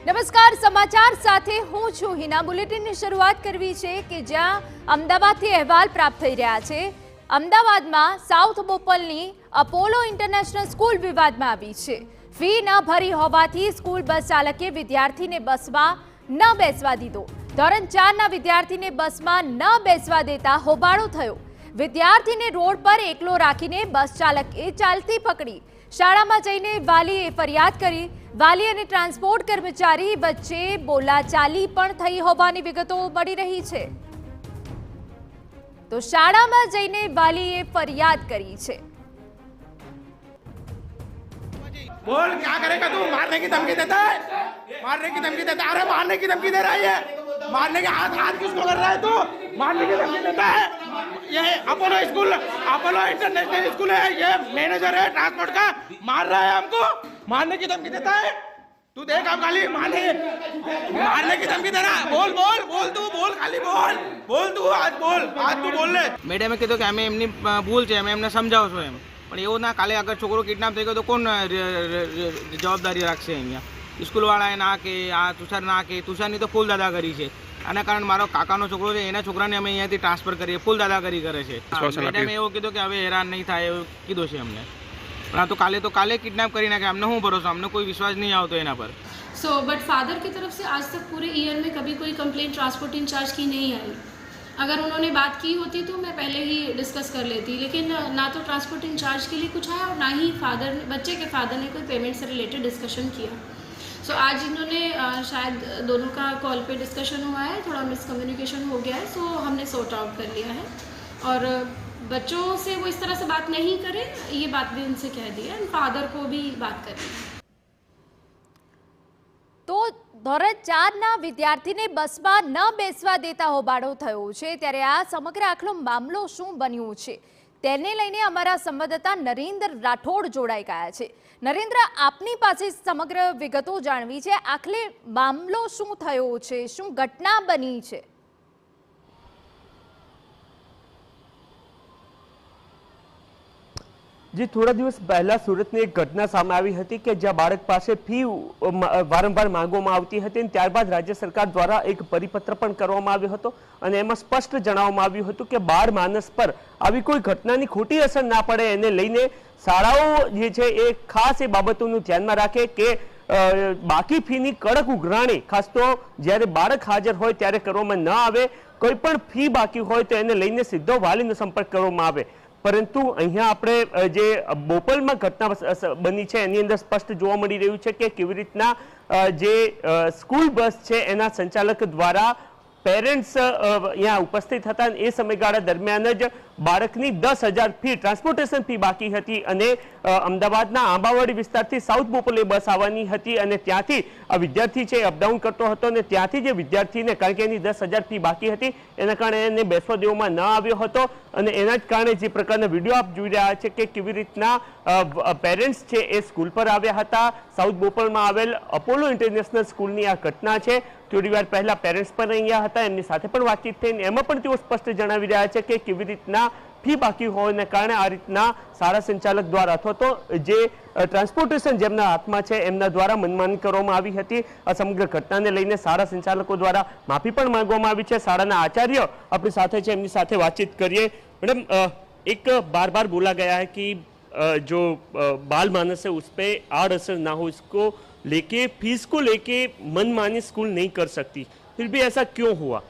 નમસ્કાર, સમાચાર સાથે હું છું હિના। બુલેટિનની શરૂઆત કરવી છે કે જ્યાં અમદાવાદથી અહેવાલ પ્રાપ્ત થઈ રહ્યા છે। અમદાવાદમાં સાઉથ બોપલની અપોલો ઇન્ટરનેશનલ સ્કૂલ વિવાદમાં આવી છે। ફી ન ભરી હોવાથી સ્કૂલ બસ ચાલકે વિદ્યાર્થીને બસમાં ન બેસવા દીધો। ધોરણ 4ના વિદ્યાર્થીને બસમાં ન બેસવા દેતા હોબાળો થયો। વિદ્યાર્થીને રોડ પર એકલો રાખીને બસ ચાલકે ચાલતી પકડી। શાળામાં જઈને વાલીએ ફરિયાદ કરી। વાલી અને ટ્રાન્સપોર્ટ કર્મચારી વચ્ચે બોલાચાલી પણ થઈ હોવાની વિગતો મળી રહી છે। તો શાળામાં જઈને વાલીએ ફરિયાદ કરી છે। बोल क्या करेगा तू? मारने की धमकी देता है, मारने की धमकी देता है। अरे मारने की धमकी दे रहा है ये, मारने के हाथ हाथ किसको कर रहा है तू? मारने की धमकी देता है। ये Apollo school, Apollo international school है, ये मैनेजर है ट्रांसपोर्ट का, मार रहा है हमको, मारने की धमकी देता है। तू देख हम खाली मारने की धमकी दे रहा। बोल बोल बोल तू बोल, खाली बोल तू आज तू बोल ले। મેડમે કીધું કે અમે એમની ભૂલ છે, અમે એમને સમજાવશું એમ, પણ એવું ના, કાલે અગર છોકરો કિડનેપ થઈ ગયો તો કોણ જવાબદારી રાખશે? અહીંયા સ્કૂલવાળાએ ના કે આ તુષાર ના કે તુષારની તો ફૂલ દાદાગીરી છે। આના કારણે મારો કાકાનો છોકરો છે, એના છોકરાને અમે અહીંયાથી ટ્રાન્સફર કરીએ, ફૂલ દાદાગીરી કરે છે। મેડમે એવું કીધું કે હવે હેરાન નહીં થાય એવું કીધું છે અમને, પણ આ તો કાલે કિડનેપ કરી નાખે। અમને શું ભરોસો, અમને કોઈ વિશ્વાસ નહીં આવતો એના પર। सो बट फादर की तरफ से आज तक पूरे ईयर में कभी कोई कंप्लेंट ट्रांसपोर्ट इंचार्ज की नहीं आई। अगर उन्होंने बात की होती तो मैं पहले ही डिस्कस कर लेती, लेकिन ना तो ट्रांसपोर्ट इंचार्ज के लिए कुछ आया और ना ही बच्चे के फादर ने कोई पेमेंट से रिलेटेड डिस्कशन किया। सो आज इन्होंने शायद दोनों का कॉल पे डिस्कशन हुआ है, थोड़ा मिसकम्युनिकेशन हो गया है, सो हमने सॉर्ट आउट कर लिया है और बच्चों से वो इस तरह से बात नहीं करें, ये बात भी उनसे कह दी है, फादर को भी बात करनी है। તો ધોરણ 4ના વિદ્યાર્થીને બસમાં ન બેસવા દેતા હોબાળો થયો છે, ત્યારે આ સમગ્ર આખલો મામલો શું બન્યું છે તેને લઈને અમારા સંવાદદાતા નરેન્દ્ર રાઠોડ જોડાઈ ગયા છે। નરેન્દ્ર, આપની પાસે સમગ્ર વિગતો જાણવી છે। આખલે મામલો શું થયો છે, શું ઘટના બની છે? जी, थोड़ा दिवस पहला सूरतनी एक घटना सामे आई थी कि ज्यां बाळक पासे फी वारंवार मांगवामां आवती हती, त्यारबाद राज्य सरकार द्वारा एक परिपत्र पण करवामां आव्यो हतो अने एमां स्पष्ट जणाववामां आव्युं हतुं के बाळ मानस पर आवी कोई घटनानी खोटी असर ना पड़े एने लईने शाळाओ जे छे ए खास ए बाबतोनुं ध्यानमां राखे के बाकी फीनी कड़क उघराणी खास तो ज्यारे बाळक हाजर होय त्यारे करवामां न आवे। कोई पण फी बाकी होय तो एने लईने सीधो वालीनो संपर्क करवामां आवे। परंतु अहींया आपणे जे बोपलमां घटना बनी छे एनी अंदर स्पष्ट जोवा मळी रह्युं छे के केवी रीतना जे स्कूल बस छे एना संचालक द्वारा पेरेंट्स यहाँ उपस्थित था, ए समयगाळा दरमियान ज बाळकनी 10,000 फी ट्रांसपोर्टेशन फी बाकी हती अने अमदावादना आंबावाड़ी विस्तारथी साउथ बोपले बस आववानी हती अने त्यांथी आ विद्यार्थी छे अपडाउन करतो हतो अने त्यांथी जे विद्यार्थीने कारण के एनी 10,000 फी बाकी हती एना कारणे एने बेसवा देवामां न आव्यो हतो अने एना ज कारणे जे प्रकारना विडियो आप जोई रह्या छे के केवी रीतना पेरेंट्स छे ए स्कूल पर आव्या हता। साउथ बोपलमां आवेल अपोलो इंटरनेशनल स्कूलनी आ घटना छे। थोड़ी वार पहला पेरेंट्स पर अहींया हता, एमनी साथे पण वातचीत थई, एमां पण तेओ स्पष्ट जणावी रह्या छे के केवी रीतना फी बाकी होवाने कारणे आ रीतना शाळा संचालक द्वारा अथवा तो जे ट्रांसपोर्टेशन जेमना हाथमां छे एमना द्वारा मनमानी करवामां आवी हती। आ समग्र घटनाने लईने शाळा संचालको द्वारा माफी पण मांगवामां आवी छे। शाळाना आचार्य अपनी साथे छे, एमनी साथे वातचीत करीए। मैडम, एक बार बार बोला गया है कि जो बाल मानस है उस पर आड़ असर ना हो, इसको लेके फीस को लेके मनमानी स्कूल नहीं कर सकती, फिर भी ऐसा क्यों हुआ?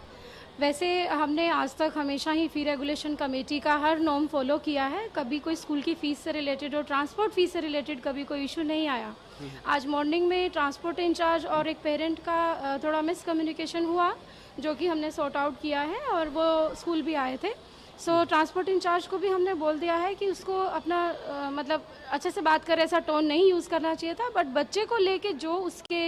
वैसे हमने आज तक हमेशा ही फी रेगुलेशन कमेटी का हर नॉर्म फॉलो किया है, कभी कोई स्कूल की फ़ीस से रिलेटेड और ट्रांसपोर्ट फीस से रिलेटेड कभी कोई इशू नहीं आया। आज मॉर्निंग में ट्रांसपोर्ट इंचार्ज और एक पेरेंट का थोड़ा मिसकम्युनिकेशन हुआ, जो कि हमने सॉर्ट आउट किया है और वो स्कूल भी आए थे। सो ट्रांसपोर्ट इंचार्ज को भी हमने बोल दिया है कि उसको अपना मतलब अच्छे से बात करे, ऐसा टोन नहीं यूज़ करना चाहिए था, बट बच्चे को लेके जो उसके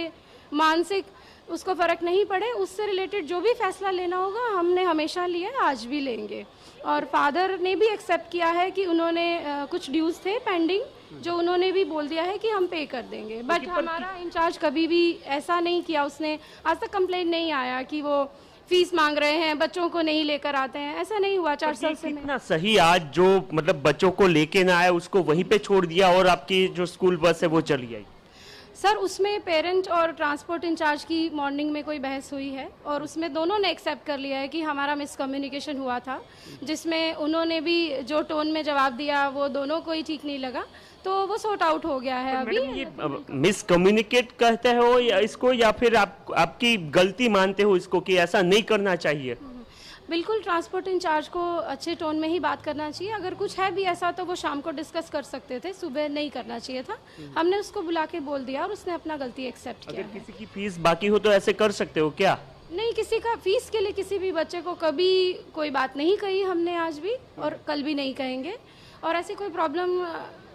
मानसिक उसको फ़र्क नहीं पड़े, उससे रिलेटेड जो भी फैसला लेना होगा हमने हमेशा लिया, आज भी लेंगे। और फादर ने भी एक्सेप्ट किया है कि उन्होंने कुछ ड्यूज़ थे पेंडिंग, जो उन्होंने भी बोल दिया है कि हम पे कर देंगे। बट हमारा इंचार्ज कभी भी ऐसा नहीं किया, उसने आज तक कंप्लेंट नहीं आया कि वो फीस मांग रहे हैं, बच्चों को नहीं लेकर आते हैं, ऐसा नहीं हुआ 4 साल से। कितना सही, आज जो मतलब बच्चों को लेके ना आया उसको वहीं पे छोड़ दिया और आपकी जो स्कूल बस है वो चली आई। सर उसमें पेरेंट और ट्रांसपोर्ट इंचार्ज की मॉर्निंग में कोई बहस हुई है और उसमें दोनों ने एक्सेप्ट कर लिया है कि हमारा मिसकम्युनिकेशन हुआ था, जिसमें उन्होंने भी जो टोन में जवाब दिया वो दोनों को ही ठीक नहीं लगा, तो वो सॉर्ट आउट हो गया है अभी। मैडम, ये मिसकम्युनिकेट कहते हो या इसको, या फिर आपकी गलती मानते हो इसको कि ऐसा नहीं करना चाहिए? बिल्कुल ट्रांसपोर्ट इंचार्ज को अच्छे टोन में ही बात करना चाहिए। अगर कुछ है भी ऐसा तो वो शाम को डिस्कस कर सकते थे, सुबह नहीं करना चाहिए था। हमने उसको बुला के बोल दिया और उसने अपना गलती एक्सेप्ट किया। अगर किसी की फीस बाकी हो तो ऐसे कर सकते हो क्या? नहीं, किसी का फीस के लिए किसी भी बच्चे को कभी कोई बात नहीं कही हमने आज भी, और कल भी नहीं कहेंगे। और ऐसी कोई प्रॉब्लम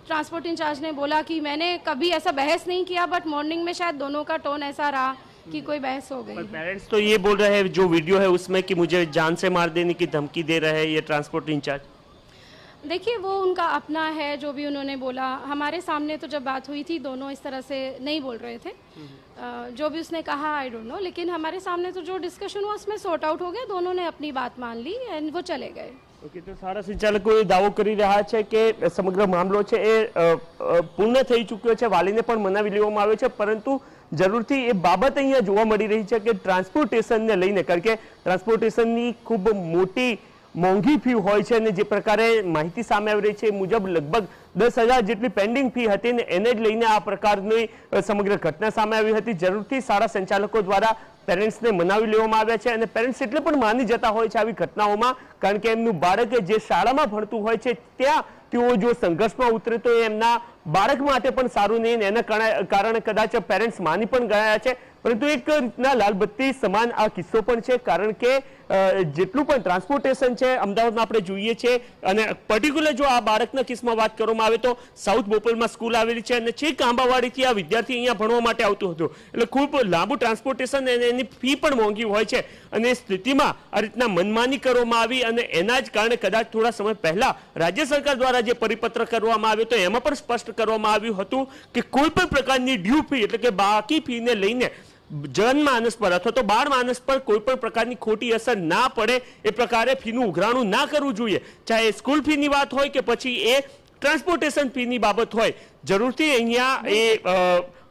ट्रांसपोर्ट इंचार्ज ने बोला कि मैंने कभी ऐसा बहस नहीं किया, बट मॉर्निंग में शायद दोनों का टोन ऐसा रहा कि कोई बहस हो गई। पेरेंट्स तो ये बोल रहे हैं जो वीडियो है उसमें कि मुझे जान से मार देने की धमकी दे रहे हैं ये ट्रांसपोर्ट इंचार्ज। देखिए वो उनका अपना है, जो भी उन्होंने बोला। हमारे सामने तो जब बात हुई थी दोनों इस तरह से नहीं बोल रहे थे। जो भी उसने कहा आई डोंट नो, लेकिन हमारे सामने तो जो डिस्कशन हुआ उसमें सॉर्ट आउट हो गया, दोनों ने अपनी बात मान ली एंड वो चले गए। ઓકે, તો શાળા સંચાલકો એ દાવો કરી રહ્યા છે કે સમગ્ર મામલો છે એ પૂર્ણ થઈ ચૂક્યો છે, વાલીને પણ મનાવી લેવામાં આવ્યો છે, પરંતુ જરૂરથી એ બાબત અહીંયા જોવા મળી રહી છે કે ટ્રાન્સપોર્ટેશનને લઈને, કારણ કે ટ્રાન્સપોર્ટેશનની ખૂબ મોટી મોંઘી ફી હોય છે અને જે પ્રકારે માહિતી સામે આવી રહી છે એ મુજબ લગભગ 10,000 જેટલી પેન્ડિંગ ફી હતી ને એને જ લઈને આ પ્રકારની સમગ્ર ઘટના સામે આવી હતી। જરૂરથી શાળા સંચાલકો દ્વારા પેરેન્ટ્સને મનાવી લેવામાં આવ્યા છે અને પેરેન્ટ્સ એટલે પણ માની જતા હોય છે આવી ઘટનાઓમાં, કારણ કે એમનું બાળક જે શાળામાં ભણતું હોય છે ત્યાં તેઓ જો સંઘર્ષમાં ઉતરે તો એમના બાળક માટે પણ સારું નહીં, એના કારણે કદાચ પેરેન્ટ્સ માની પણ ગયા છે। પરંતુ એક રીતના લાલબત્તી સમાન આ કિસ્સો પણ છે, કારણ કે જેટલું પણ ટ્રાન્સપોર્ટેશન છે અમદાવાદમાં આપણે જોઈએ છે, અને પર્ટિક્યુલર જો આ બાળકના કેસમાં વાત કરવામાં આવે તો સાઉથ બોપલમાં સ્કૂલ આવેલી છે અને છેક આંબાવાડીથી આ વિદ્યાર્થી અહીંયા ભણવા માટે આવતું હતું, એટલે ખૂબ લાંબુ ટ્રાન્સપોર્ટેશન અને એની ફી પણ મોંઘી હોય છે। અને સ્થિતિમાં આ રીતના મનમાની કરવામાં આવી અને એના જ કારણે કદાચ થોડા સમય પહેલા રાજ્ય સરકાર દ્વારા જે પરિપત્ર કરવામાં આવ્યો તો એમાં પણ સ્પષ્ટ કરવામાં આવ્યું હતું કે કોઈ પણ પ્રકારની ડ્યુ ફી એટલે કે બાકી ફીને લઈને જનમાનસ પર અથવા તો બાળ માનસ પર કોઈ પણ પ્રકારની ખોટી અસર ના પડે એ પ્રકારે ફીનું ઉઘરાણું ના કરવું જોઈએ, ચાહે સ્કૂલ ફીની વાત હોય કે પછી એ ટ્રાન્સપોર્ટેશન ફીની બાબત હોય। જરૂરથી અહીંયા એ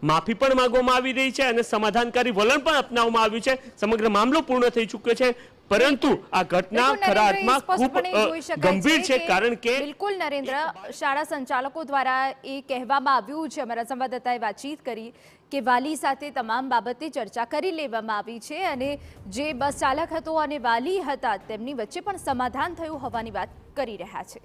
માફી પણ માંગવામાં આવી રહી છે અને સમાધાનકારી વલણ પણ અપનાવવામાં આવ્યું છે। સમગ્ર મામલો પૂર્ણ થઈ ચૂક્યો છે, પરંતુ આ ઘટના ખરા અર્થમાં ખૂબ ગંભીર છે, કારણ કે બિલકુલ નરેન્દ્ર, શાળા સંચાલકો દ્વારા એ કહેવામાં આવ્યું છે, અમારા સંવાદદાતાએ વાતચીત કરી કે વાલી સાથે તમામ બાબતે ચર્ચા કરી લેવામાં આવી છે અને જે બસ ચાલક હતો અને વાલી હતા તેમની વચ્ચે પણ સમાધાન થયું હોવાની વાત કરી રહ્યા છે।